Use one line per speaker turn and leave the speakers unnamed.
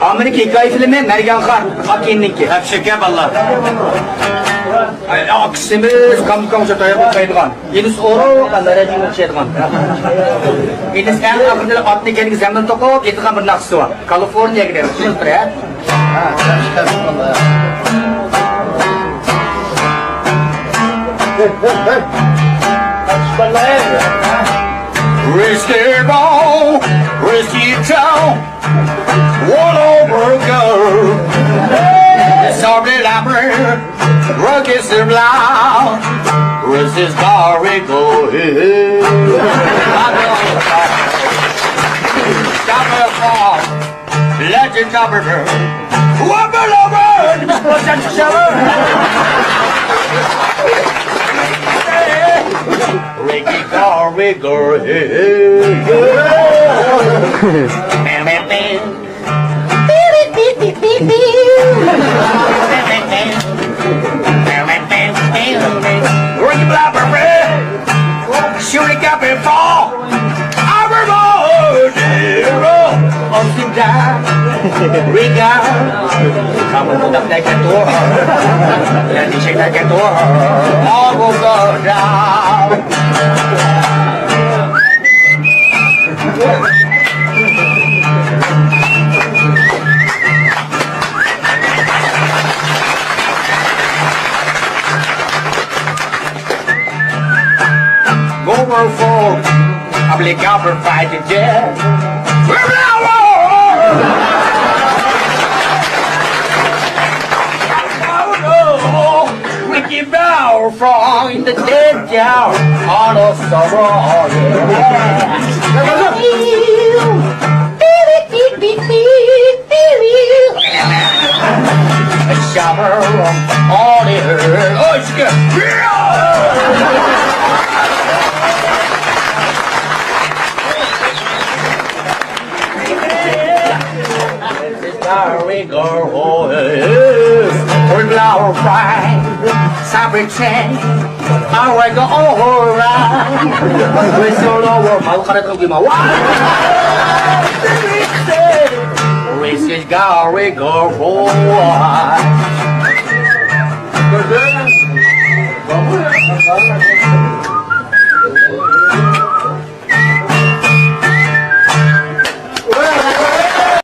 Amerika hikaye filmi Mergan Khan Akin'ninki.
Hep şeker valla.
Aksimiz kamçı toyup koyduğun. Yunus Oro kanlara cümle şeyduğun. Yunus en akıllı atlı kendi zaman tokup yediğin bir naksı var. Kaliforniya gidiyor. Şunu ya.
Risky ball, risky town, one over girl. Sorry, Lambert, rugged and loud, risky story go here. Stop her fall, let you cover her. Wobble over, what's that shower? Ricky car, rigor, Ricky Blabber, shooting up and fall. Riga, kamu tetap naik ketua, dan di sini naik ketua, aku godam. Go for, obligato fight the jet. Ricky Bow from in the dead town on a sorrow. A shower on the earth. Oh, it's good. We go with flower fry, fabric chain, I go all around. We're so low, my heart will be my wife. Races go, we go for.